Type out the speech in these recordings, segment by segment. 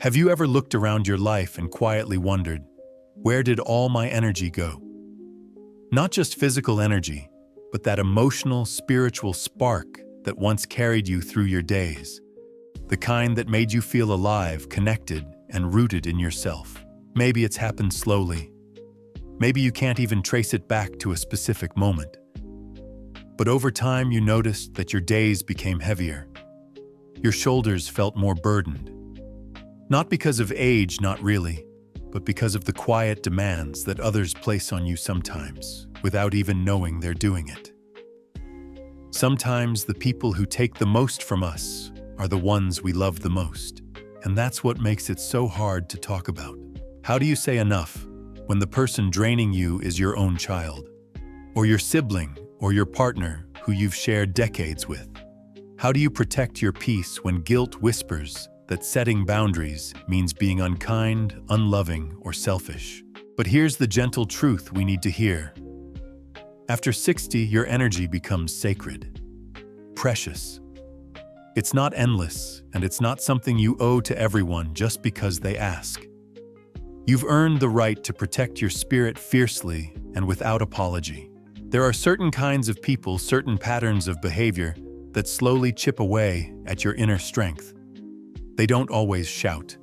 Have you ever looked around your life and quietly wondered, where did all my energy go? Not just physical energy, but that emotional, spiritual spark that once carried you through your days. The kind that made you feel alive, connected, and rooted in yourself. Maybe it's happened slowly. Maybe you can't even trace it back to a specific moment. But over time you noticed that your days became heavier. Your shoulders felt more burdened. Not because of age, not really, but because of the quiet demands that others place on you sometimes, without even knowing they're doing it. Sometimes the people who take the most from us are the ones we love the most, and that's what makes it so hard to talk about. How do you say enough when the person draining you is your own child, or your sibling, or your partner who you've shared decades with? How do you protect your peace when guilt whispers that setting boundaries means being unkind, unloving, or selfish? But here's the gentle truth we need to hear. After 60, your energy becomes sacred, precious. It's not endless, and it's not something you owe to everyone just because they ask. You've earned the right to protect your spirit fiercely and without apology. There are certain kinds of people, certain patterns of behavior that slowly chip away at your inner strength. They don't always shout.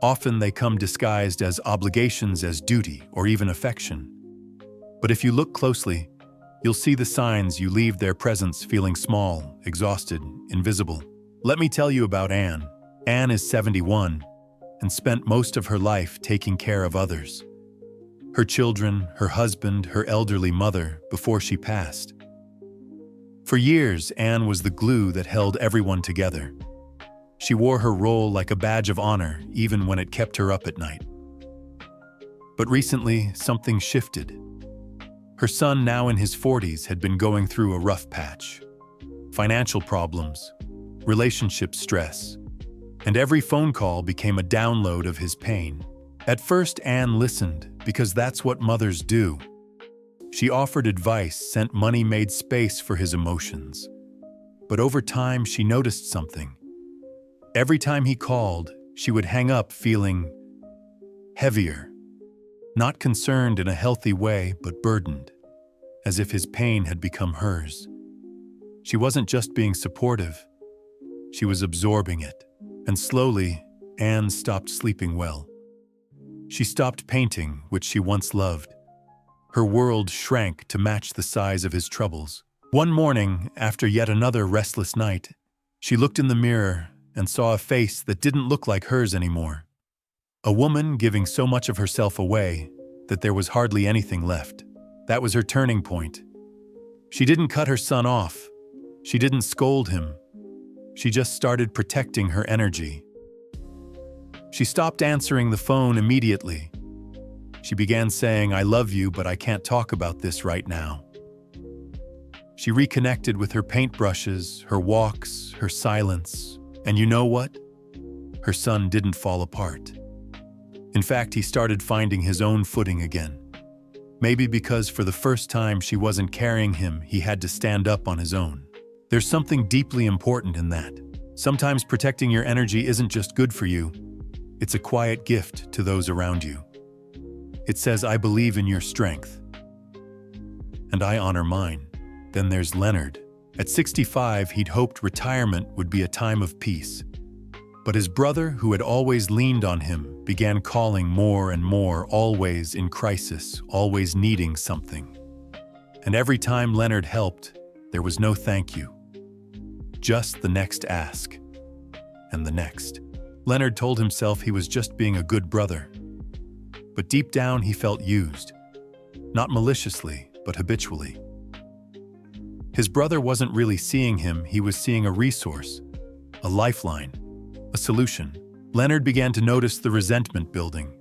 Often they come disguised as obligations, as duty, or even affection. But if you look closely, you'll see the signs you leave their presence feeling small, exhausted, invisible. Let me tell you about Anne. Anne is 71 and spent most of her life taking care of others. Her children, her husband, her elderly mother, before she passed. For years, Anne was the glue that held everyone together. She wore her role like a badge of honor, even when it kept her up at night. But recently, something shifted. Her son, now in his 40s, had been going through a rough patch. Financial problems, relationship stress, and every phone call became a download of his pain. At first, Anne listened, because that's what mothers do. She offered advice, sent money, made space for his emotions. But over time, she noticed something. Every time he called, she would hang up feeling heavier. Not concerned in a healthy way, but burdened, as if his pain had become hers. She wasn't just being supportive, she was absorbing it. And slowly, Anne stopped sleeping well. She stopped painting, which she once loved. Her world shrank to match the size of his troubles. One morning, after yet another restless night, she looked in the mirror and saw a face that didn't look like hers anymore. A woman giving so much of herself away that there was hardly anything left. That was her turning point. She didn't cut her son off. She didn't scold him. She just started protecting her energy. She stopped answering the phone immediately. She began saying, "I love you, but I can't talk about this right now." She reconnected with her paintbrushes, her walks, her silence. And you know what? Her son didn't fall apart. In fact, he started finding his own footing again. Maybe because for the first time she wasn't carrying him, he had to stand up on his own. There's something deeply important in that. Sometimes protecting your energy isn't just good for you, it's a quiet gift to those around you. It says, "I believe in your strength, and I honor mine." Then there's Leonard. At 65, he'd hoped retirement would be a time of peace. But his brother, who had always leaned on him, began calling more and more, always in crisis, always needing something. And every time Leonard helped, there was no thank you. Just the next ask. And the next. Leonard told himself he was just being a good brother. But deep down he felt used. Not maliciously, but habitually. His brother wasn't really seeing him, he was seeing a resource, a lifeline, a solution. Leonard began to notice the resentment building.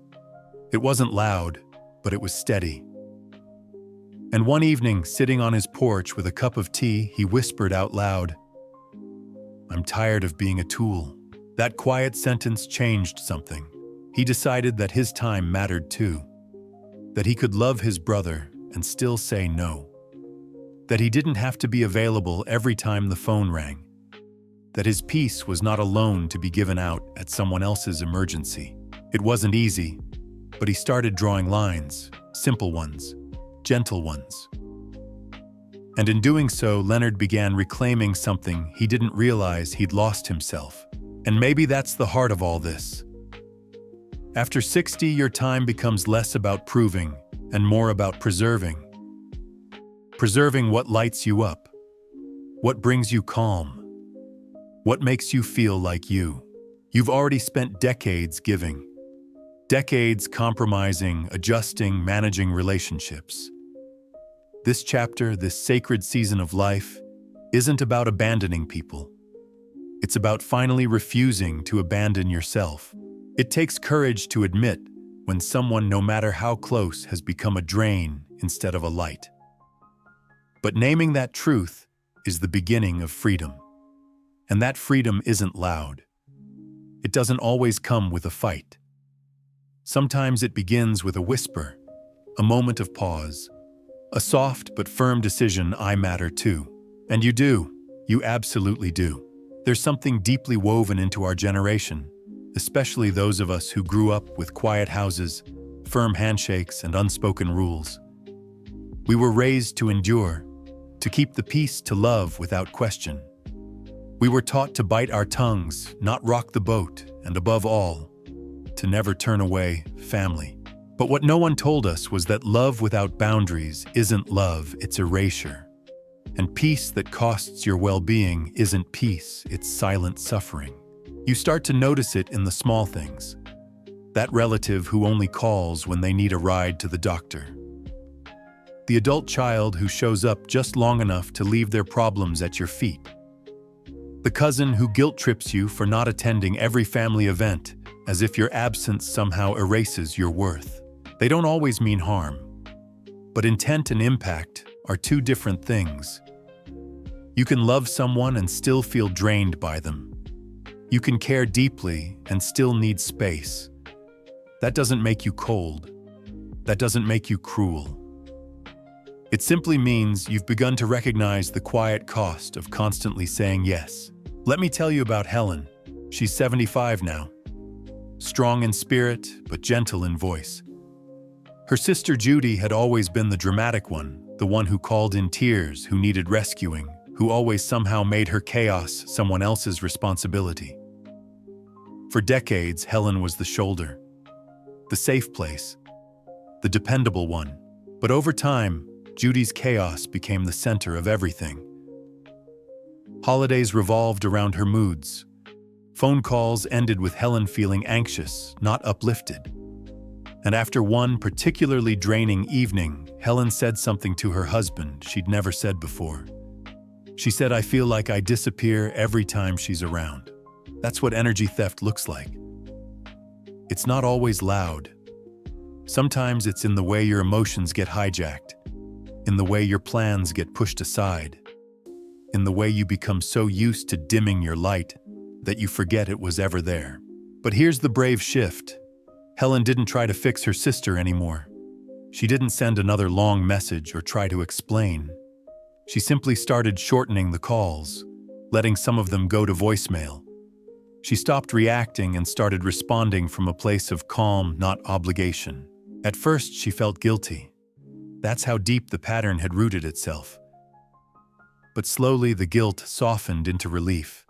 It wasn't loud, but it was steady. And one evening, sitting on his porch with a cup of tea, he whispered out loud, "I'm tired of being a tool." That quiet sentence changed something. He decided that his time mattered too. That he could love his brother and still say no. That he didn't have to be available every time the phone rang. that his peace was not a loan to be given out at someone else's emergency. It wasn't easy, but he started drawing lines, simple ones, gentle ones. And in doing so, Leonard began reclaiming something he didn't realize he'd lost himself. And maybe that's the heart of all this. After 60, your time becomes less about proving and more about preserving. Preserving what lights you up, what brings you calm, what makes you feel like you. You've already spent decades giving, decades compromising, adjusting, managing relationships. This chapter, this sacred season of life, isn't about abandoning people. It's about finally refusing to abandon yourself. It takes courage to admit when someone, no matter how close, has become a drain instead of a light. But naming that truth is the beginning of freedom. And that freedom isn't loud. It doesn't always come with a fight. Sometimes it begins with a whisper, a moment of pause, a soft but firm decision: I matter too. And you do. You absolutely do. There's something deeply woven into our generation, especially those of us who grew up with quiet houses, firm handshakes, and unspoken rules. We were raised to endure, to keep the peace, to love without question. We were taught to bite our tongues, not rock the boat, and above all, to never turn away family. But what no one told us was that love without boundaries isn't love, it's erasure. And peace that costs your well-being isn't peace, it's silent suffering. You start to notice it in the small things. That relative who only calls when they need a ride to the doctor. The adult child who shows up just long enough to leave their problems at your feet. The cousin who guilt-trips you for not attending every family event, as if your absence somehow erases your worth. They don't always mean harm, but intent and impact are two different things. You can love someone and still feel drained by them. You can care deeply and still need space. That doesn't make you cold. That doesn't make you cruel. It simply means you've begun to recognize the quiet cost of constantly saying yes. Let me tell you about Helen. She's 75 now. Strong in spirit, but gentle in voice. Her sister Judy had always been the dramatic one, the one who called in tears, who needed rescuing, who always somehow made her chaos someone else's responsibility. For decades, Helen was the shoulder, the safe place, the dependable one. But over time, Judy's chaos became the center of everything. Holidays revolved around her moods. Phone calls ended with Helen feeling anxious, not uplifted. And after one particularly draining evening, Helen said something to her husband she'd never said before. She said, "I feel like I disappear every time she's around." That's what energy theft looks like. It's not always loud. Sometimes it's in the way your emotions get hijacked, in the way your plans get pushed aside, in the way you become so used to dimming your light that you forget it was ever there. But here's the brave shift. Helen didn't try to fix her sister anymore. She didn't send another long message or try to explain. She simply started shortening the calls, letting some of them go to voicemail. She stopped reacting and started responding from a place of calm, not obligation. At first, she felt guilty. That's how deep the pattern had rooted itself. But slowly, the guilt softened into relief.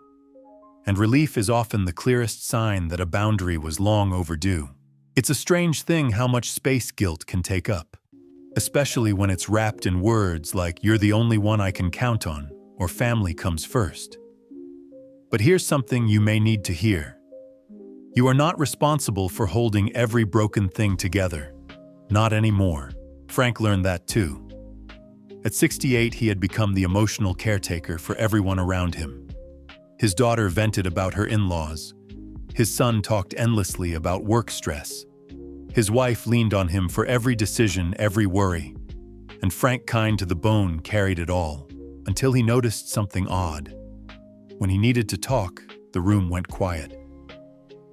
And relief is often the clearest sign that a boundary was long overdue. It's a strange thing how much space guilt can take up, especially when it's wrapped in words like "you're the only one I can count on" or "family comes first." But here's something you may need to hear. You are not responsible for holding every broken thing together. Not anymore. Frank learned that too. At 68, he had become the emotional caretaker for everyone around him. His daughter vented about her in-laws. His son talked endlessly about work stress. His wife leaned on him for every decision, every worry. And Frank, kind to the bone, carried it all, until he noticed something odd. When he needed to talk, the room went quiet.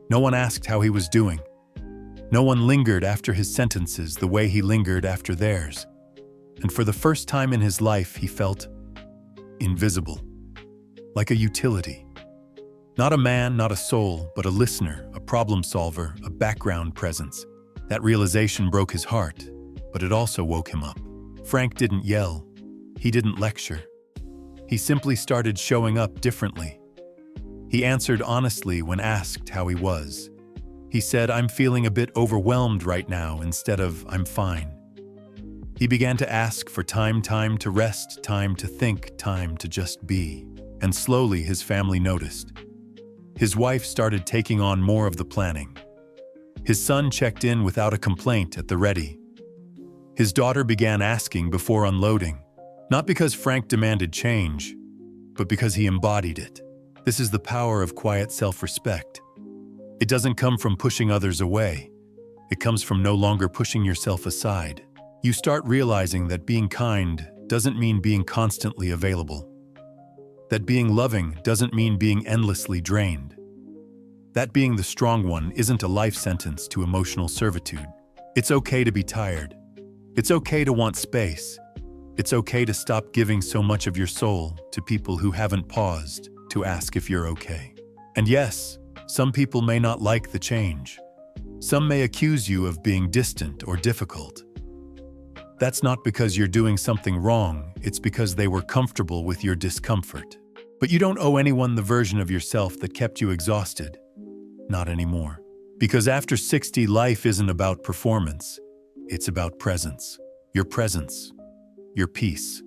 No one asked how he was doing. No one lingered after his sentences the way he lingered after theirs. And for the first time in his life, he felt invisible, like a utility. Not a man, not a soul, but a listener, a problem solver, a background presence. That realization broke his heart, but it also woke him up. Frank didn't yell. He didn't lecture. He simply started showing up differently. He answered honestly when asked how he was. He said, "I'm feeling a bit overwhelmed right now," instead of "I'm fine." He began to ask for time to rest, time to think, time to just be. And slowly his family noticed. His wife started taking on more of the planning. His son checked in without a complaint at the ready. His daughter began asking before unloading, not because Frank demanded change, but because he embodied it. This is the power of quiet self-respect. It doesn't come from pushing others away. It comes from no longer pushing yourself aside. You start realizing that being kind doesn't mean being constantly available. That being loving doesn't mean being endlessly drained. That being the strong one isn't a life sentence to emotional servitude. It's okay to be tired. It's okay to want space. It's okay to stop giving so much of your soul to people who haven't paused to ask if you're okay. And yes, some people may not like the change. Some may accuse you of being distant or difficult. That's not because you're doing something wrong, it's because they were comfortable with your discomfort. But you don't owe anyone the version of yourself that kept you exhausted. Not anymore. Because after 60, life isn't about performance. It's about presence. Your presence. Your peace.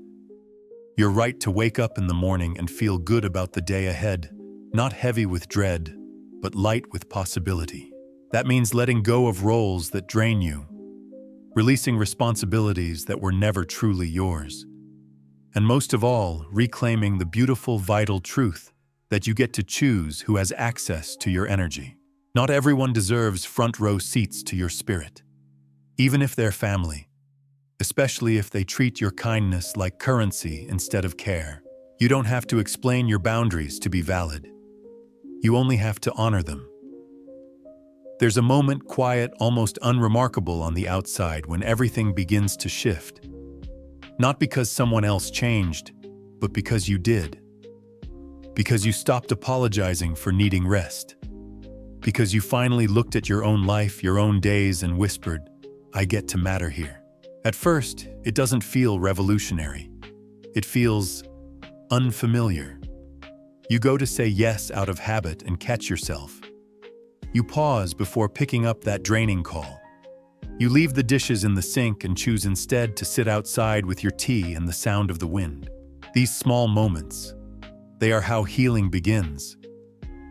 Your right to wake up in the morning and feel good about the day ahead. Not heavy with dread, but light with possibility. That means letting go of roles that drain you. Releasing responsibilities that were never truly yours. And most of all, reclaiming the beautiful, vital truth that you get to choose who has access to your energy. Not everyone deserves front row seats to your spirit, even if they're family, especially if they treat your kindness like currency instead of care. You don't have to explain your boundaries to be valid. You only have to honor them. There's a moment, quiet, almost unremarkable on the outside, when everything begins to shift. Not because someone else changed, but because you did. Because you stopped apologizing for needing rest. Because you finally looked at your own life, your own days, and whispered, "I get to matter here." At first, it doesn't feel revolutionary. It feels unfamiliar. You go to say yes out of habit and catch yourself. You pause before picking up that draining call. You leave the dishes in the sink and choose instead to sit outside with your tea and the sound of the wind. These small moments, they are how healing begins.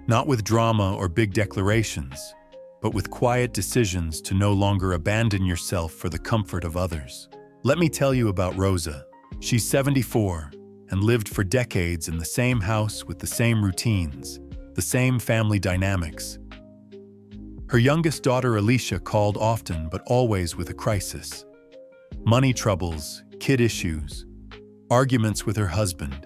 Not with drama or big declarations, but with quiet decisions to no longer abandon yourself for the comfort of others. Let me tell you about Rosa. She's 74 and lived for decades in the same house with the same routines, the same family dynamics. Her youngest daughter, Alicia, called often, but always with a crisis. Money troubles, kid issues, arguments with her husband.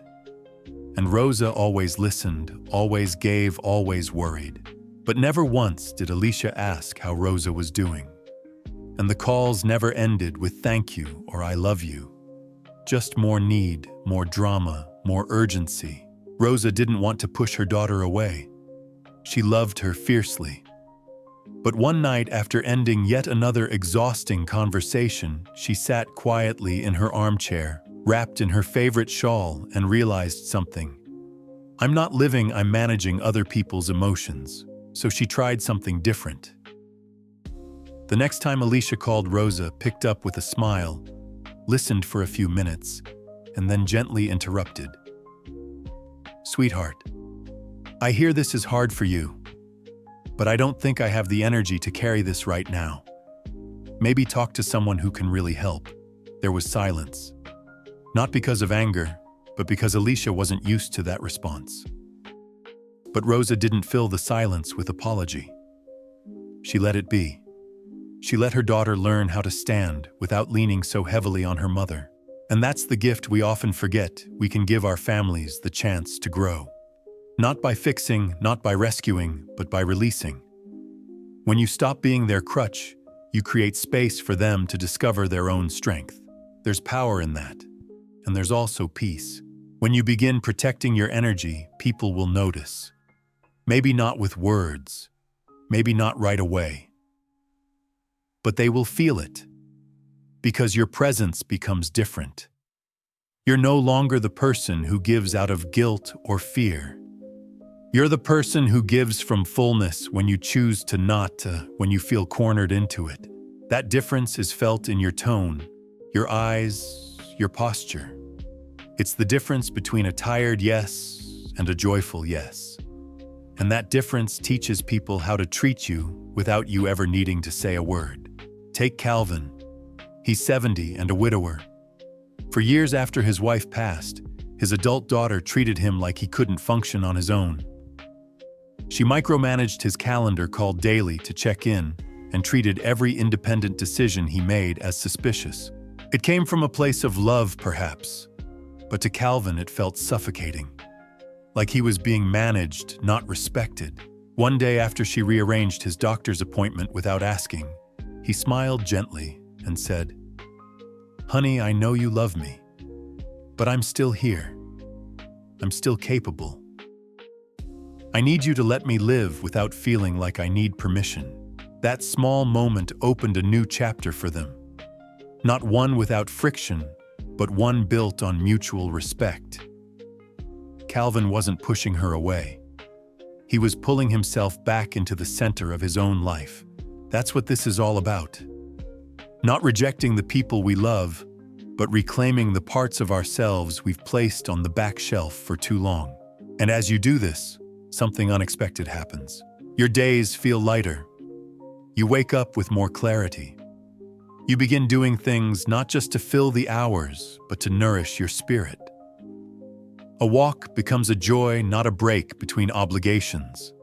And Rosa always listened, always gave, always worried. But never once did Alicia ask how Rosa was doing. And the calls never ended with "thank you" or "I love you." Just more need, more drama, more urgency. Rosa didn't want to push her daughter away. She loved her fiercely. But one night, after ending yet another exhausting conversation, she sat quietly in her armchair, wrapped in her favorite shawl, and realized something. I'm not living, I'm managing other people's emotions. So she tried something different. The next time Alicia called, Rosa picked up with a smile, listened for a few minutes, and then gently interrupted. "Sweetheart, I hear this is hard for you, but I don't think I have the energy to carry this right now. Maybe talk to someone who can really help." There was silence. Not because of anger, but because Alicia wasn't used to that response. But Rosa didn't fill the silence with apology. She let it be. She let her daughter learn how to stand without leaning so heavily on her mother. And that's the gift we often forget we can give our families the chance to grow. Not by fixing, not by rescuing, but by releasing. When you stop being their crutch, you create space for them to discover their own strength. There's power in that. And there's also peace. When you begin protecting your energy, people will notice. Maybe not with words, maybe not right away, but they will feel it because your presence becomes different. You're no longer the person who gives out of guilt or fear. You're the person who gives from fullness when you choose to not, when you feel cornered into it. That difference is felt in your tone, your eyes, your posture. It's the difference between a tired yes and a joyful yes. And that difference teaches people how to treat you without you ever needing to say a word. Take Calvin. He's 70 and a widower. For years after his wife passed, his adult daughter treated him like he couldn't function on his own. She micromanaged his calendar, called daily to check in, and treated every independent decision he made as suspicious. It came from a place of love, perhaps, but to Calvin it felt suffocating. Like he was being managed, not respected. One day after she rearranged his doctor's appointment without asking, he smiled gently and said, "Honey, I know you love me, but I'm still here. I'm still capable. I need you to let me live without feeling like I need permission." That small moment opened a new chapter for them. Not one without friction, but one built on mutual respect. Calvin wasn't pushing her away. He was pulling himself back into the center of his own life. That's what this is all about. Not rejecting the people we love, but reclaiming the parts of ourselves we've placed on the back shelf for too long. And as you do this, something unexpected happens. Your days feel lighter. You wake up with more clarity. You begin doing things not just to fill the hours, but to nourish your spirit. A walk becomes a joy, not a break between obligations.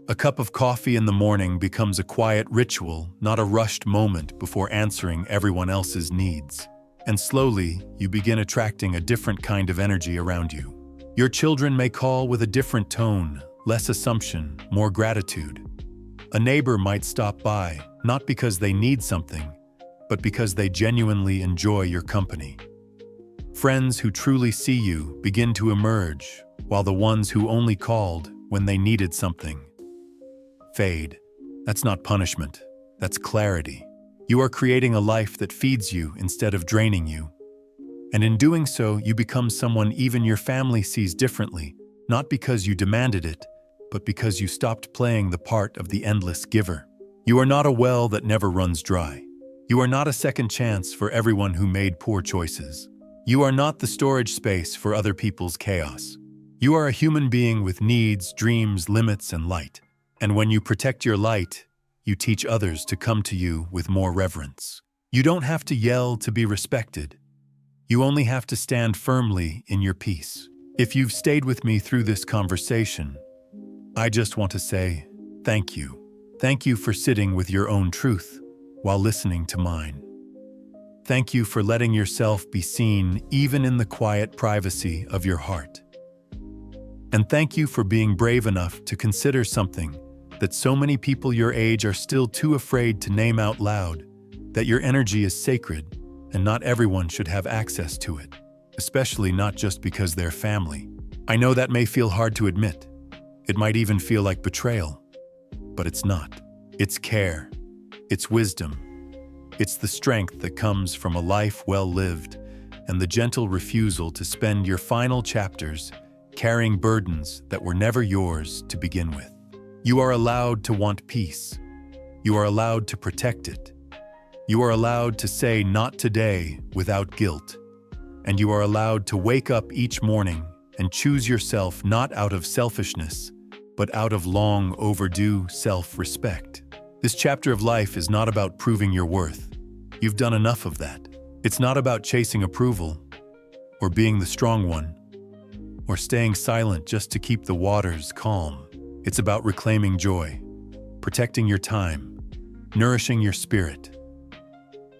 A cup of coffee in the morning becomes a quiet ritual, not a rushed moment before answering everyone else's needs. And slowly, you begin attracting a different kind of energy around you. Your children may call with a different tone, less assumption, more gratitude. A neighbor might stop by, not because they need something, but because they genuinely enjoy your company. Friends who truly see you begin to emerge, while the ones who only called when they needed something fade. That's not punishment, that's clarity. You are creating a life that feeds you instead of draining you. And in doing so, you become someone even your family sees differently, not because you demanded it, but because you stopped playing the part of the endless giver. You are not a well that never runs dry. You are not a second chance for everyone who made poor choices. You are not the storage space for other people's chaos. You are a human being with needs, dreams, limits, and light. And when you protect your light, you teach others to come to you with more reverence. You don't have to yell to be respected. You only have to stand firmly in your peace. If you've stayed with me through this conversation, I just want to say thank you. Thank you for sitting with your own truth while listening to mine. Thank you for letting yourself be seen even in the quiet privacy of your heart. And thank you for being brave enough to consider something that so many people your age are still too afraid to name out loud, that your energy is sacred and not everyone should have access to it, especially not just because they're family. I know that may feel hard to admit. It might even feel like betrayal, but it's not. It's care. It's wisdom. It's the strength that comes from a life well lived and the gentle refusal to spend your final chapters carrying burdens that were never yours to begin with. You are allowed to want peace. You are allowed to protect it. You are allowed to say not today without guilt. And you are allowed to wake up each morning and choose yourself not out of selfishness, but out of long overdue self-respect. This chapter of life is not about proving your worth. You've done enough of that. It's not about chasing approval, or being the strong one, or staying silent just to keep the waters calm. It's about reclaiming joy, protecting your time, nourishing your spirit,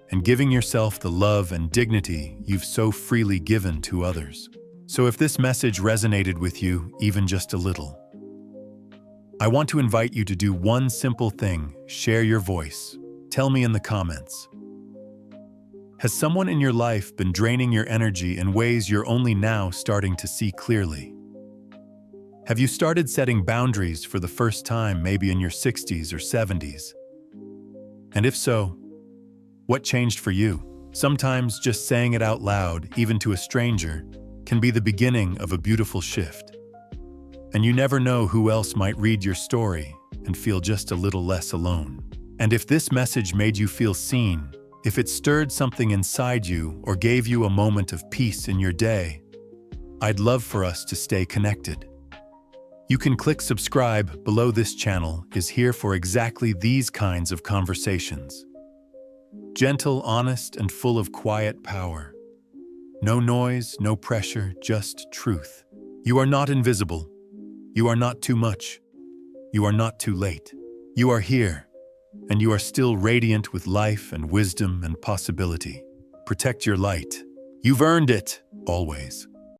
and giving yourself the love and dignity you've so freely given to others. So if this message resonated with you even just a little, I want to invite you to do one simple thing: share your voice. Tell me in the comments. Has someone in your life been draining your energy in ways you're only now starting to see clearly? Have you started setting boundaries for the first time, maybe in your 60s or 70s? And if so, what changed for you? Sometimes just saying it out loud, even to a stranger, can be the beginning of a beautiful shift. And you never know who else might read your story and feel just a little less alone. And if this message made you feel seen, if it stirred something inside you or gave you a moment of peace in your day, I'd love for us to stay connected. You can click subscribe below. This channel is here for exactly these kinds of conversations. Gentle, honest, and full of quiet power. No noise, no pressure, just truth. You are not invisible. You are not too much. You are not too late. You are here, and you are still radiant with life and wisdom and possibility. Protect your light. You've earned it, always.